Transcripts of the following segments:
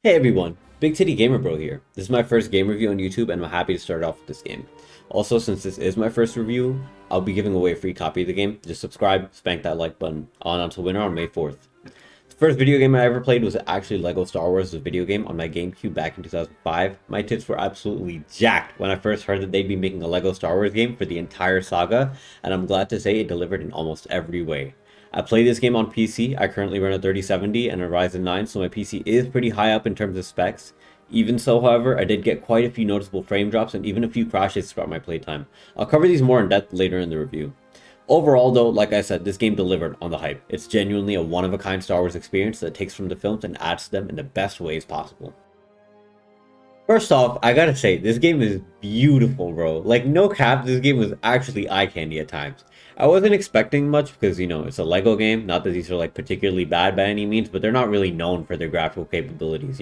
Hey everyone, Big Titty Gamer Bro here. This is my first game review on YouTube and I'm happy to start off with this game. Also, since this is my first review, I'll be giving away a free copy of the game. Just subscribe, spank that like button, on until winner on May 4th. The first video game I ever played was actually LEGO Star Wars, the video game, on my GameCube back in 2005. My tits were absolutely jacked when I first heard that they'd be making a LEGO Star Wars game for the entire saga, and I'm glad to say it delivered in almost every way. I play this game on PC. I currently run a 3070 and a Ryzen 9, so my PC is pretty high up in terms of specs. Even so, however, I did get quite a few noticeable frame drops and even a few crashes throughout my playtime. I'll cover these more in depth later in the review. Overall though, like I said, this game delivered on the hype. It's genuinely a one-of-a-kind Star Wars experience that takes from the films and adds to them in the best ways possible. First off, I gotta say, this game is beautiful, bro. Like, no cap, this game was actually eye candy at times. I wasn't expecting much because, it's a LEGO game. Not that these are, like, particularly bad by any means, but they're not really known for their graphical capabilities.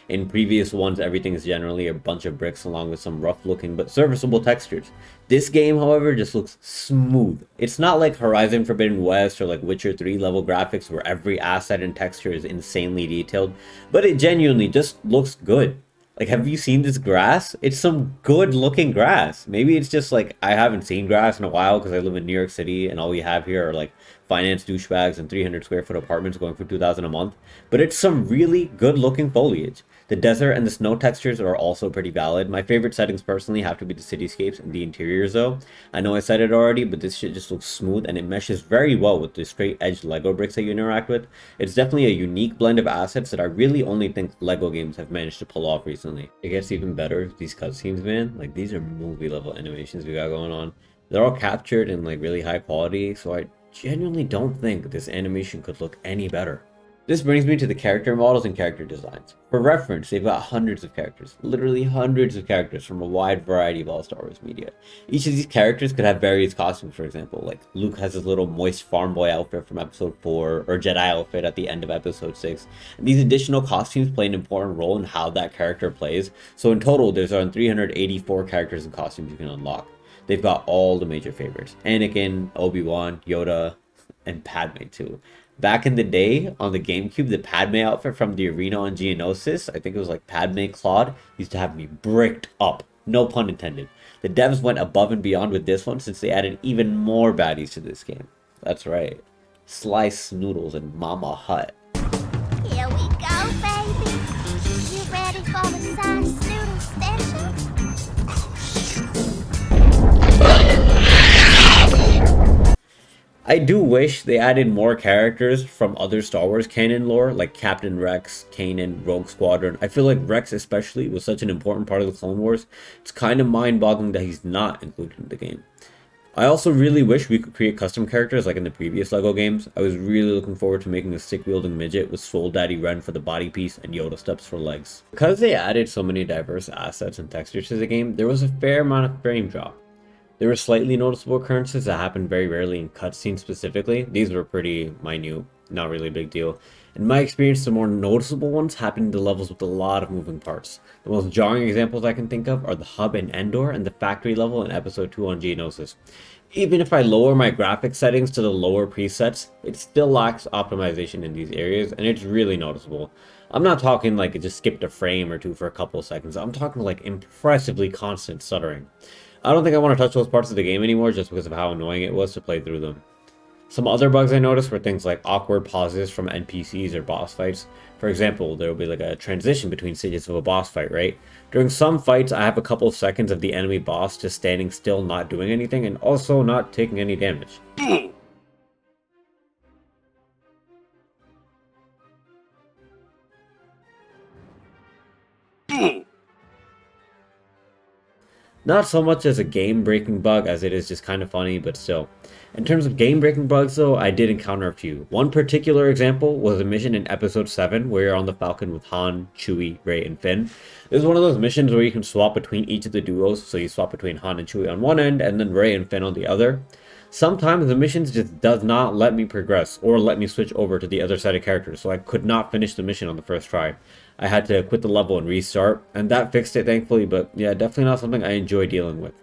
In previous ones, everything is generally a bunch of bricks along with some rough-looking but serviceable textures. This game, however, just looks smooth. It's not like Horizon Forbidden West or, like, Witcher 3 level graphics where every asset and texture is insanely detailed, but it genuinely just looks good. Like, have you seen this grass? It's some good looking grass. Maybe it's just like I haven't seen grass in a while because I live in New York City and all we have here are like finance douchebags and 300 square foot apartments going for 2,000 a month. But it's some really good looking foliage. The desert and the snow textures are also pretty valid. My favorite settings personally have to be the cityscapes and the interiors though. I know I said it already, but this shit just looks smooth and it meshes very well with the straight edged LEGO bricks that you interact with. It's definitely a unique blend of assets that I really only think LEGO games have managed to pull off recently. It gets even better, these cutscenes, man. Like, these are movie level animations we got going on. They're all captured in like really high quality, so I genuinely don't think this animation could look any better. This brings me to the character models and character designs. For reference, they've got hundreds of characters, literally hundreds of characters from a wide variety of all Star Wars media. Each of these characters could have various costumes, for example, like Luke has his little moist farm boy outfit from episode 4, or Jedi outfit at the end of episode 6. And these additional costumes play an important role in how that character plays, so in total there's around 384 characters and costumes you can unlock. They've got all the major favorites: Anakin, Obi-Wan, Yoda, and Padme too. Back in the day, on the GameCube, the Padme outfit from the arena on Geonosis, I think it was like Padme Claude, used to have me bricked up. No pun intended. The devs went above and beyond with this one since they added even more baddies to this game. That's right. Slice Noodles and Mama Hut. Here we go, baby. You ready for the Slice Noodle special? I do wish they added more characters from other Star Wars canon lore, like Captain Rex, Kanan, Rogue Squadron. I feel like Rex especially was such an important part of the Clone Wars. It's kind of mind-boggling that he's not included in the game. I also really wish we could create custom characters like in the previous LEGO games. I was really looking forward to making a stick-wielding midget with Soul Daddy Ren for the body piece and Yoda steps for legs. Because they added so many diverse assets and textures to the game, there was a fair amount of frame drop. There were slightly noticeable occurrences that happened very rarely in cutscenes specifically. These were pretty minute, not really a big deal. In my experience, the more noticeable ones happened in the levels with a lot of moving parts. The most jarring examples I can think of are the hub in Endor and the factory level in episode 2 on Geonosis. Even if I lower my graphics settings to the lower presets, it still lacks optimization in these areas, and it's really noticeable. I'm not talking like it just skipped a frame or two for a couple of seconds. I'm talking like impressively constant stuttering. I don't think I want to touch those parts of the game anymore just because of how annoying it was to play through them. Some other bugs I noticed were things like awkward pauses from NPCs or boss fights. For example, there will be like a transition between stages of a boss fight, right? During some fights, I have a couple of seconds of the enemy boss just standing still, not doing anything, and also not taking any damage. Not so much as a game-breaking bug as it is just kind of funny, but still. In terms of game-breaking bugs though, I did encounter a few. One particular example was a mission in episode 7 where you're on the Falcon with Han, Chewie, Rey, and Finn. This is one of those missions where you can swap between each of the duos, so you swap between Han and Chewie on one end and then Rey and Finn on the other. Sometimes the missions just does not let me progress or let me switch over to the other side of characters, so I could not finish the mission on the first try. I had to quit the level and restart, and that fixed it thankfully, but yeah, definitely not something I enjoy dealing with.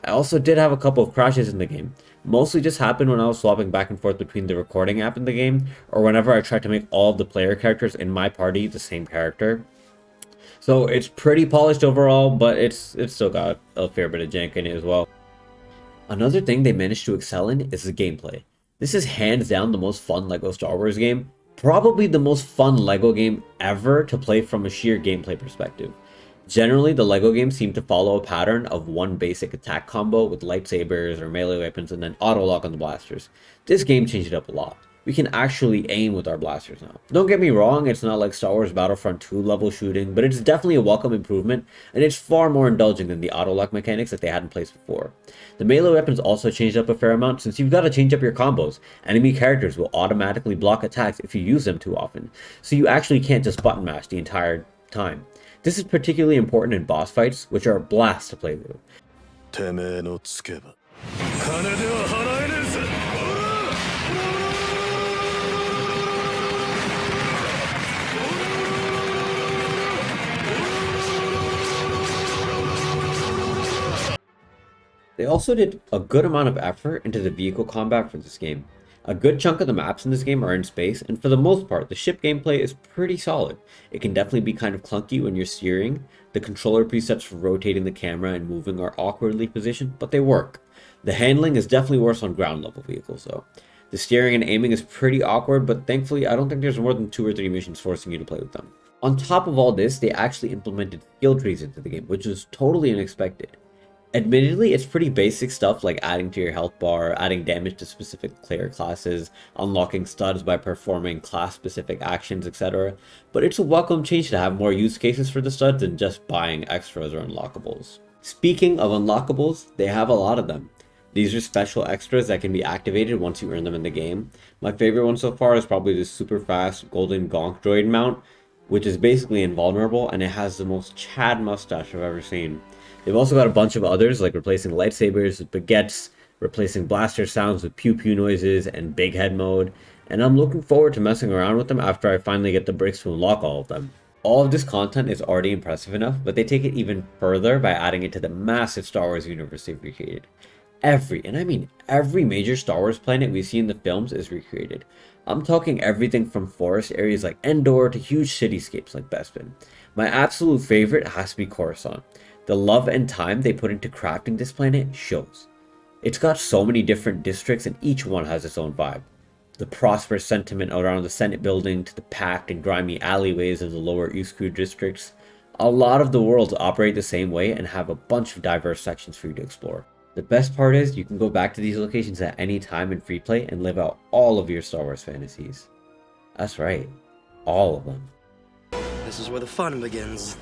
I also did have a couple of crashes in the game. Mostly just happened when I was swapping back and forth between the recording app in the game, or whenever I tried to make all of the player characters in my party the same character. So it's pretty polished overall, but it's still got a fair bit of jank in it as well. Another thing they managed to excel in is the gameplay. This is hands down the most fun LEGO Star Wars game, probably the most fun LEGO game ever to play from a sheer gameplay perspective. Generally, the LEGO games seem to follow a pattern of one basic attack combo with lightsabers or melee weapons and then auto lock on the blasters. This game changed it up a lot. We can actually aim with our blasters now. Don't get me wrong, it's not like Star Wars Battlefront 2 level shooting, but it's definitely a welcome improvement, and it's far more indulgent than the auto lock mechanics that they had in place before. The melee weapons also changed up a fair amount since you've got to change up your combos. Enemy characters will automatically block attacks if you use them too often, so you actually can't just button mash the entire time. This is particularly important in boss fights, which are a blast to play through. They also did a good amount of effort into the vehicle combat for this game. A good chunk of the maps in this game are in space, and for the most part, the ship gameplay is pretty solid. It can definitely be kind of clunky when you're steering. The controller presets for rotating the camera and moving are awkwardly positioned, but they work. The handling is definitely worse on ground level vehicles though. The steering and aiming is pretty awkward, but thankfully I don't think there's more than 2 or 3 missions forcing you to play with them. On top of all this, they actually implemented skill trees into the game, which was totally unexpected. Admittedly, it's pretty basic stuff like adding to your health bar, adding damage to specific player classes, unlocking studs by performing class-specific actions, etc. But it's a welcome change to have more use cases for the studs than just buying extras or unlockables. Speaking of unlockables, they have a lot of them. These are special extras that can be activated once you earn them in the game. My favorite one so far is probably this super fast golden gonk droid mount, which is basically invulnerable and it has the most Chad mustache I've ever seen. They've also got a bunch of others, like replacing lightsabers with baguettes, replacing blaster sounds with pew pew noises, and big head mode, and I'm looking forward to messing around with them after I finally get the bricks to unlock all of them. All of this content is already impressive enough, but they take it even further by adding it to the massive Star Wars universe they've recreated. Every, and I mean every major Star Wars planet we see in the films is recreated. I'm talking everything from forest areas like Endor to huge cityscapes like Bespin. My absolute favorite has to be Coruscant. The love and time they put into crafting this planet shows. It's got so many different districts and each one has its own vibe. The prosperous sentiment around the Senate building to the packed and grimy alleyways of the lower Usku districts. A lot of the worlds operate the same way and have a bunch of diverse sections for you to explore. The best part is you can go back to these locations at any time in free play and live out all of your Star Wars fantasies. That's right, all of them. This is where the fun begins.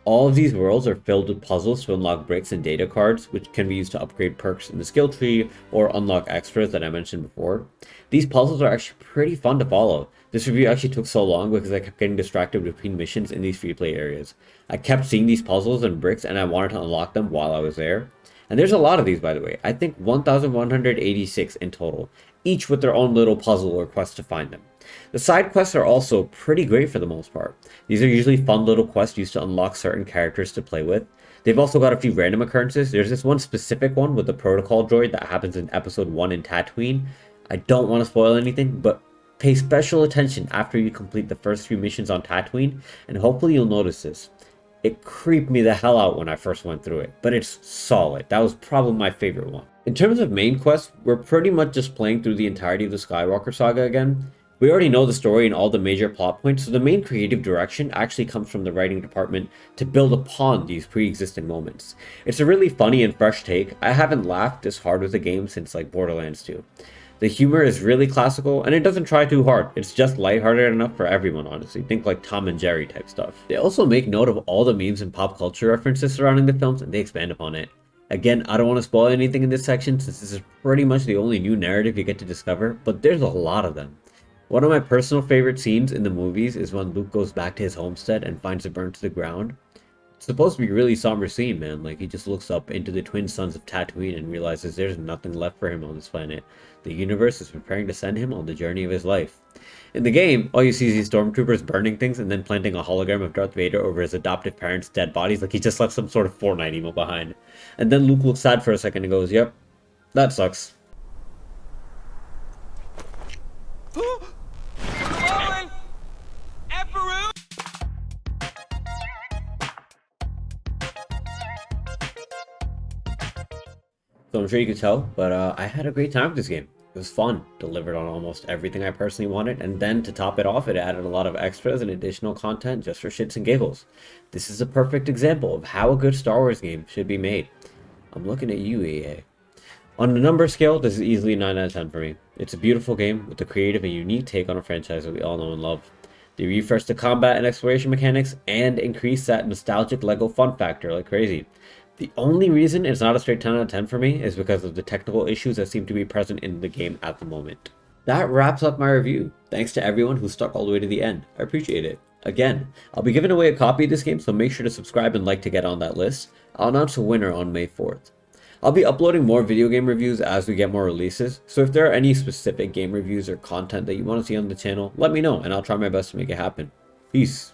All of these worlds are filled with puzzles to unlock bricks and data cards, which can be used to upgrade perks in the skill tree or unlock extras that I mentioned before. These puzzles are actually pretty fun to follow. This review actually took so long because I kept getting distracted between missions in these free play areas. I kept seeing these puzzles and bricks and I wanted to unlock them while I was there. And there's a lot of these, by the way. I think 1,186 in total, each with their own little puzzle or quest to find them. The side quests are also pretty great for the most part. These are usually fun little quests used to unlock certain characters to play with. They've also got a few random occurrences. There's this one specific one with the protocol droid that happens in episode 1 in Tatooine. I don't want to spoil anything, but pay special attention after you complete the first few missions on Tatooine, and hopefully you'll notice this. It creeped me the hell out when I first went through it, but it's solid. That was probably my favorite one. In terms of main quests, we're pretty much just playing through the entirety of the Skywalker Saga again. We already know the story and all the major plot points, so the main creative direction actually comes from the writing department to build upon these pre-existing moments. It's a really funny and fresh take. I haven't laughed this hard with a game since like Borderlands 2. The humor is really classical, and it doesn't try too hard. It's just lighthearted enough for everyone, honestly. Think like Tom and Jerry type stuff. They also make note of all the memes and pop culture references surrounding the films, and they expand upon it. Again, I don't want to spoil anything in this section since this is pretty much the only new narrative you get to discover, but there's a lot of them. One of my personal favorite scenes in the movies is when Luke goes back to his homestead and finds it burned to the ground. It's supposed to be a really somber scene, man. Like, he just looks up into the twin suns of Tatooine and realizes there's nothing left for him on this planet. The universe is preparing to send him on the journey of his life. In the game, all you see is these stormtroopers burning things and then planting a hologram of Darth Vader over his adoptive parents' dead bodies like he just left some sort of Fortnite emo behind. And then Luke looks sad for a second and goes, yep, that sucks. So I'm sure you could tell, but I had a great time with this game. It was fun, delivered on almost everything I personally wanted, and then to top it off, it added a lot of extras and additional content just for shits and giggles. This is a perfect example of how a good Star Wars game should be made. I'm looking at you, EA. On the number scale, this is easily a 9 out of 10 for me. It's a beautiful game with a creative and unique take on a franchise that we all know and love. They refreshed the combat and exploration mechanics and increased that nostalgic LEGO fun factor like crazy. The only reason it's not a straight 10 out of 10 for me is because of the technical issues that seem to be present in the game at the moment. That wraps up my review. Thanks to everyone who stuck all the way to the end. I appreciate it. Again, I'll be giving away a copy of this game, so make sure to subscribe and like to get on that list. I'll announce a winner on May 4th. I'll be uploading more video game reviews as we get more releases, so if there are any specific game reviews or content that you want to see on the channel, let me know and I'll try my best to make it happen. Peace.